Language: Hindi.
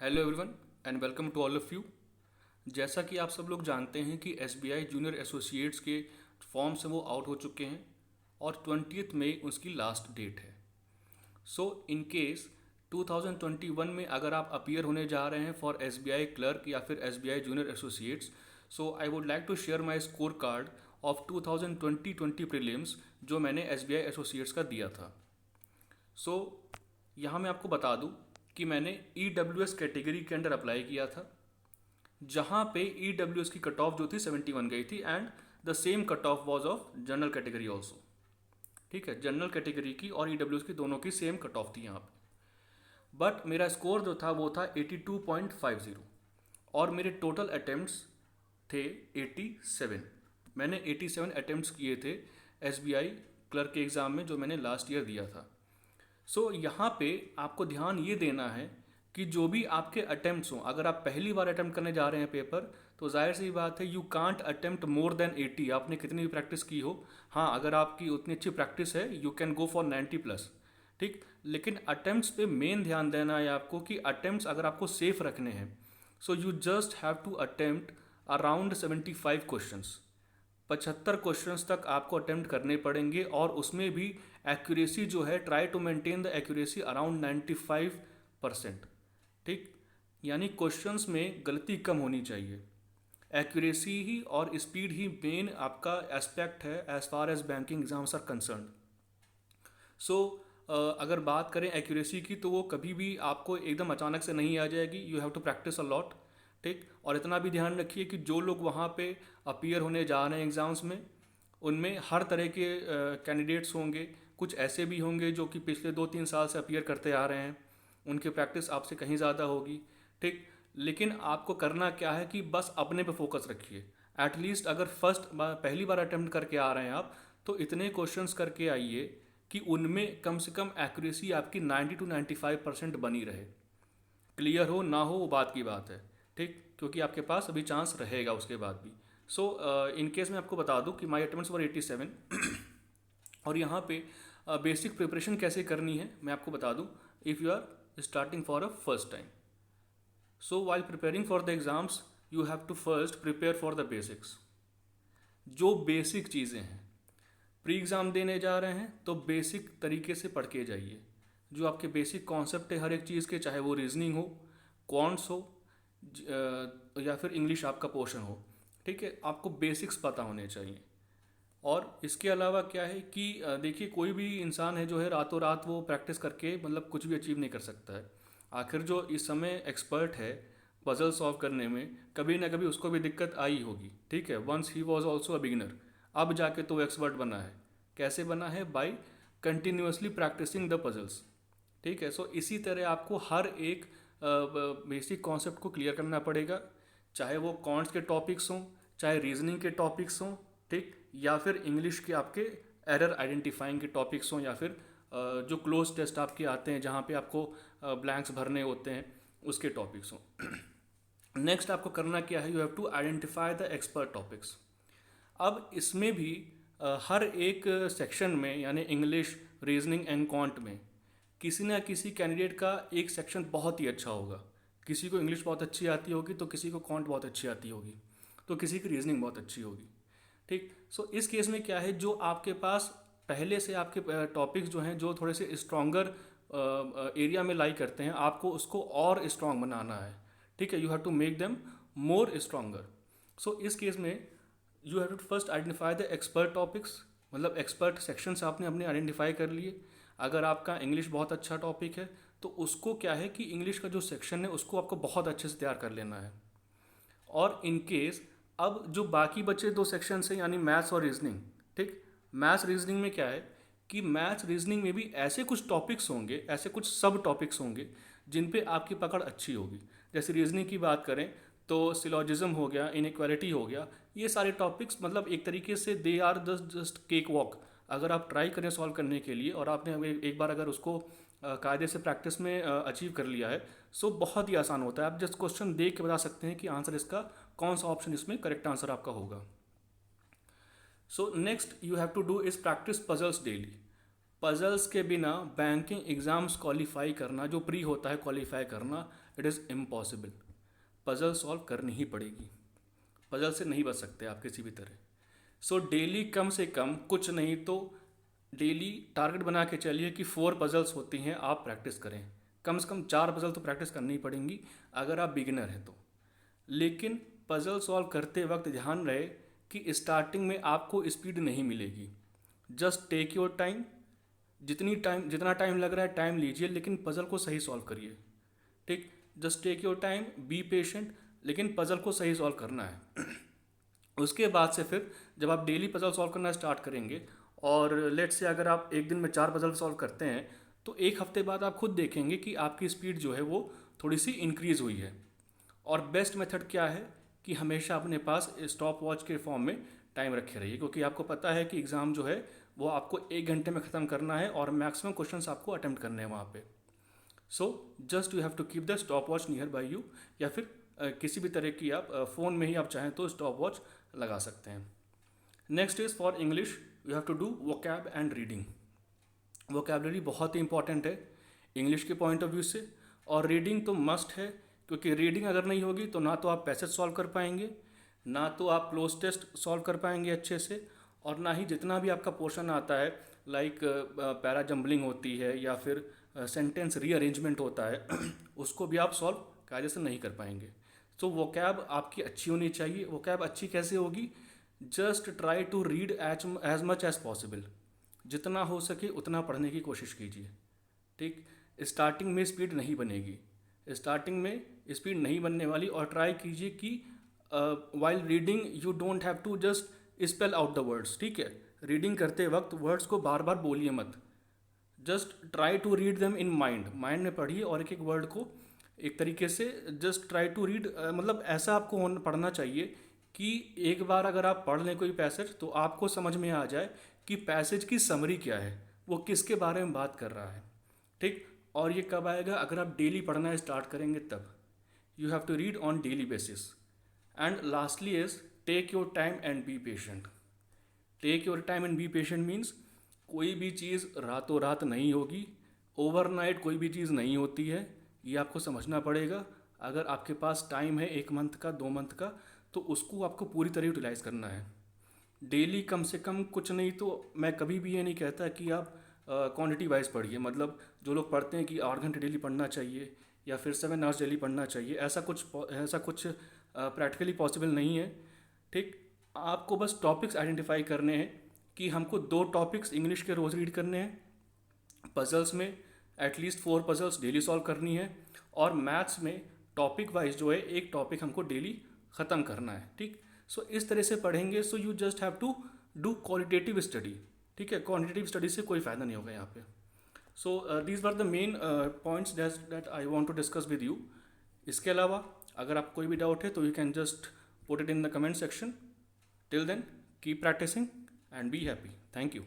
Hello everyone and welcome to all of you. जैसा कि आप सब लोग जानते हैं कि एसबीआई जूनियर एसोसिएट्स के फॉर्म्स हैं वो आउट हो चुके हैं और 20 मई उसकी लास्ट डेट है। सो इन केस 2021 में अगर आप अपीयर होने जा रहे हैं फॉर एसबीआई क्लर्क या फिर SBI junior associates, so I would like to share my score card of 2020 prelims जो मैंने एसबीआई एसोसिएट्स का दिया था। सो यहाँ मैं आपको बता दूँ कि मैंने EWS कैटेगरी के अंडर अप्लाई किया था, जहाँ पे EWS की कट ऑफ जो थी 71 गई थी and the same cut off was of general category also. ठीक है, जनरल कैटेगरी की और EWS की दोनों की सेम कट ऑफ थी यहाँ पे। बट मेरा स्कोर जो था वो था 82.50 और मेरे टोटल अटेम्प्ट्स थे 87। मैंने 87 अटेम्प्ट्स किए थे SBI क्लर्क के एग्ज़ाम में जो मैंने लास्ट ईयर दिया था। सो यहाँ पे आपको ध्यान ये देना है कि जो भी आपके अटेम्प्ट्स हों, अगर आप पहली बार अटेम्प्ट करने जा रहे हैं पेपर, तो जाहिर सी बात है you can't attempt more than 80। आपने कितनी भी प्रैक्टिस की हो, हाँ अगर आपकी उतनी अच्छी प्रैक्टिस है यू कैन गो फॉर 90+। ठीक, लेकिन अटेम्प्ट्स पे मेन ध्यान देना है आपको कि अटेम्प्ट्स अगर आपको सेफ रखने हैं, so you just have to attempt around 75 questions. 75 questions तक आपको अटेम्प्ट करने पड़ेंगे और उसमें भी एक्यूरेसी जो है, try to maintain the accuracy around 95%। ठीक, यानी क्वेश्चंस में गलती कम होनी चाहिए। एक्यूरेसी ही और स्पीड ही मेन आपका एस्पेक्ट है as far as banking exams are concern. So अगर बात करें एक्यूरेसी की, तो वो कभी भी आपको एकदम अचानक से नहीं आ जाएगी। You have to practice a lot. ठीक, और इतना भी ध्यान रखिए कि जो लोग वहाँ पे अपीयर होने जा रहे हैं एग्ज़ाम्स में, उनमें हर तरह के कैंडिडेट्स होंगे। कुछ ऐसे भी होंगे जो कि पिछले 2-3 साल से अपीयर करते आ रहे हैं, उनकी प्रैक्टिस आपसे कहीं ज़्यादा होगी। ठीक, लेकिन आपको करना क्या है कि बस अपने पे फोकस रखिए। एटलीस्ट अगर पहली बार अटेम्प्ट करके आ रहे हैं आप, तो इतने क्वेश्चंस करके आइए कि उनमें कम से कम एक्यूरेसी आपकी 90 to 95% बनी रहे। क्लियर हो ना हो वो बात की बात है। ठीक, क्योंकि आपके पास अभी चांस रहेगा उसके बाद भी। सो इन केस मैं आपको बता दूं कि माई अटेम्प्ट्स वर 87 और यहाँ पे बेसिक प्रिपरेशन कैसे करनी है मैं आपको बता दूं। If you are starting for a first time, so while preparing for the exams you have to first prepare for the basics. जो बेसिक चीज़ें हैं, प्री एग्ज़ाम देने जा रहे हैं तो बेसिक तरीके से पढ़ के जाइए। जो आपके बेसिक कॉन्सेप्ट है हर एक चीज़ के, चाहे वो रीजनिंग हो, क्वांट्स हो, या फिर इंग्लिश आपका पोर्शन हो। ठीक है, आपको बेसिक्स पता होने चाहिए। और इसके अलावा क्या है कि देखिए कोई भी इंसान है जो है रातों रात वो प्रैक्टिस करके मतलब कुछ भी अचीव नहीं कर सकता है। आखिर जो इस समय एक्सपर्ट है पजल सॉल्व करने में, कभी ना कभी उसको भी दिक्कत आई होगी। ठीक है, once he was also a beginner. अब जाके तो एक्सपर्ट बना है। कैसे बना है? By continuously practicing the puzzles. ठीक है, सो इसी तरह आपको हर एक बेसिक कॉन्सेप्ट को क्लियर करना पड़ेगा, चाहे वो कॉन्ट्स के टॉपिक्स हों, चाहे रीजनिंग के टॉपिक्स हों, ठीक, या फिर इंग्लिश के आपके एरर आइडेंटिफाइंग के टॉपिक्स हों, या फिर जो क्लोज टेस्ट आपके आते हैं जहाँ पे आपको ब्लैंक्स भरने होते हैं उसके टॉपिक्स हों। नेक्स्ट आपको करना क्या है? You have to identify the expert topics. अब इसमें भी हर एक सेक्शन में, यानी इंग्लिश, रीजनिंग एंड क्वांट में, किसी ना किसी कैंडिडेट का एक सेक्शन बहुत ही अच्छा होगा। किसी को इंग्लिश बहुत अच्छी आती होगी, तो किसी को क्वांट बहुत अच्छी आती होगी, तो किसी की रीजनिंग बहुत अच्छी होगी। ठीक, सो इस केस में क्या है, जो आपके पास पहले से आपके टॉपिक्स जो हैं जो थोड़े से स्ट्रॉन्गर एरिया में लाई करते हैं, आपको उसको और स्ट्रॉन्ग बनाना है। ठीक है, you have to make them more stronger. So इस केस में you have to first identify the expert topics, मतलब एक्सपर्ट सेक्शंस आपने अपने आइडेंटिफाई कर लिए। अगर आपका इंग्लिश बहुत अच्छा टॉपिक है तो उसको क्या है कि इंग्लिश का जो सेक्शन है उसको आपको बहुत अच्छे से तैयार कर लेना है। और इन केस अब जो बाकी बचे दो सेक्शन हैं, यानी मैथ्स और रीजनिंग। ठीक, मैथ्स रीजनिंग में क्या है कि मैथ्स रीजनिंग में भी ऐसे कुछ टॉपिक्स होंगे, ऐसे कुछ सब टॉपिक्स होंगे जिन पे आपकी पकड़ अच्छी होगी। जैसे रीजनिंग की बात करें तो सिलॉजिज्म हो गया, इनइक्वालिटी हो गया, ये सारे टॉपिक्स मतलब एक तरीके से they are just cake walk. अगर आप ट्राई करें सॉल्व करने के लिए और आपने एक बार अगर उसको कायदे से प्रैक्टिस में अचीव कर लिया है, सो बहुत ही आसान होता है। आप जस्ट क्वेश्चन देख के बता सकते हैं कि आंसर इसका कौन सा ऑप्शन इसमें करेक्ट आंसर आपका होगा। So next you have to do is practice puzzles daily. Puzzles के बिना बैंकिंग एग्ज़ाम्स क्वालिफाई करना, जो प्री होता है क्वालिफाई करना, it is impossible. Puzzle solve करनी ही पड़ेगी, पजल से नहीं बच सकते आप किसी भी तरह। सो डेली कम से कम, कुछ नहीं तो डेली टारगेट बना के चलिए कि 4 पजल्स होती हैं, आप प्रैक्टिस करें। कम से कम 4 पजल तो प्रैक्टिस करनी ही पड़ेंगी अगर आप बिगिनर हैं तो। लेकिन पजल सॉल्व करते वक्त ध्यान रहे कि स्टार्टिंग में आपको स्पीड नहीं मिलेगी। जस्ट टेक योर टाइम, जितना टाइम लग रहा है टाइम लीजिए, लेकिन पजल को सही सॉल्व करिए। ठीक, just take your time, be patient, लेकिन पजल को सही सॉल्व करना है। उसके बाद से फिर जब आप डेली पजल सॉल्व करना स्टार्ट करेंगे, और लेट्स से अगर आप एक दिन में 4 पजल सॉल्व करते हैं, तो एक हफ्ते बाद आप खुद देखेंगे कि आपकी स्पीड जो है वो थोड़ी सी इंक्रीज़ हुई है। और बेस्ट मेथड क्या है कि हमेशा अपने पास स्टॉप वॉच के फॉर्म में टाइम रखे रहिए, क्योंकि आपको पता है कि एग्ज़ाम जो है वो आपको 1 घंटे में ख़त्म करना है और मैक्सिमम क्वेश्चंस आपको अटेम्प्ट करने हैं वहाँ पे। So just you have to keep the stopwatch nearby you, या फिर किसी भी तरह की आप फ़ोन में ही आप चाहें तो स्टॉप वॉच लगा सकते हैं। Next is for English, you have to do vocab and reading. Vocabulary बहुत ही इंपॉर्टेंट है इंग्लिश के पॉइंट ऑफ व्यू से, और रीडिंग तो मस्ट है, क्योंकि रीडिंग अगर नहीं होगी तो ना तो आप पैसेज सॉल्व कर पाएंगे, ना तो आप क्लोज टेस्ट सॉल्व कर पाएंगे अच्छे से, और ना ही जितना भी आपका पोर्शन आता है लाइक पैरा जम्बलिंग होती है या फिर सेंटेंस रीअरेंजमेंट होता है उसको भी आप सॉल्व कायदे से नहीं कर पाएंगे। तो वोकैब आपकी अच्छी होनी चाहिए। वोकैब अच्छी कैसे होगी? Just try to read as much as possible, जितना हो सके उतना पढ़ने की कोशिश कीजिए। ठीक, स्टार्टिंग में स्पीड नहीं बनेगी, स्टार्टिंग में स्पीड नहीं बनने वाली, और ट्राई कीजिए कि while reading you don't have to just spell out the words. ठीक है, रीडिंग करते वक्त वर्ड्स को बार बार बोलिए मत, just try to read them in mind, mind में पढ़िए और एक एक वर्ड को एक तरीके से जस्ट ट्राई टू रीड, मतलब ऐसा आपको पढ़ना चाहिए कि एक बार अगर आप पढ़ लें कोई पैसेज तो आपको समझ में आ जाए कि पैसेज की समरी क्या है, वो किसके बारे में बात कर रहा है। ठीक, और ये कब आएगा? अगर आप डेली पढ़ना स्टार्ट करेंगे तब। You have to read on daily basis. And lastly is take your time and be patient. Take your time and be patient means कोई भी चीज़ रातों रात नहीं होगी, ओवरनाइट कोई भी चीज़ नहीं होती है, ये आपको समझना पड़ेगा। अगर आपके पास टाइम है 1 मंथ का, 2 मंथ का, तो उसको आपको पूरी तरह यूटिलाइज़ करना है। डेली कम से कम, कुछ नहीं तो मैं कभी भी ये नहीं कहता कि आप क्वांटिटी वाइज पढ़िए, मतलब जो लोग पढ़ते हैं कि 8 घंटे डेली पढ़ना चाहिए या फिर 7 आवर्स डेली पढ़ना चाहिए, ऐसा कुछ प्रैक्टिकली पॉसिबल नहीं है। ठीक, आपको बस टॉपिक्स आइडेंटिफाई करने हैं कि हमको 2 टॉपिक्स इंग्लिश के रोज़ रीड करने हैं, पजल्स में एटलीस्ट 4 पजल्स डेली सॉल्व करनी है, और मैथ्स में टॉपिक वाइज जो है एक टॉपिक हमको डेली ख़त्म करना है। ठीक, सो इस तरह से पढ़ेंगे। So you just have to do qualitative study. ठीक है, क्वांटिटेटिव स्टडी से कोई फ़ायदा नहीं होगा यहाँ पे। So these were the main points that I want to discuss with you. इसके अलावा अगर आपको कोई भी डाउट है तो you can just put it in the comment section. Till then keep practicing and be happy. Thank you.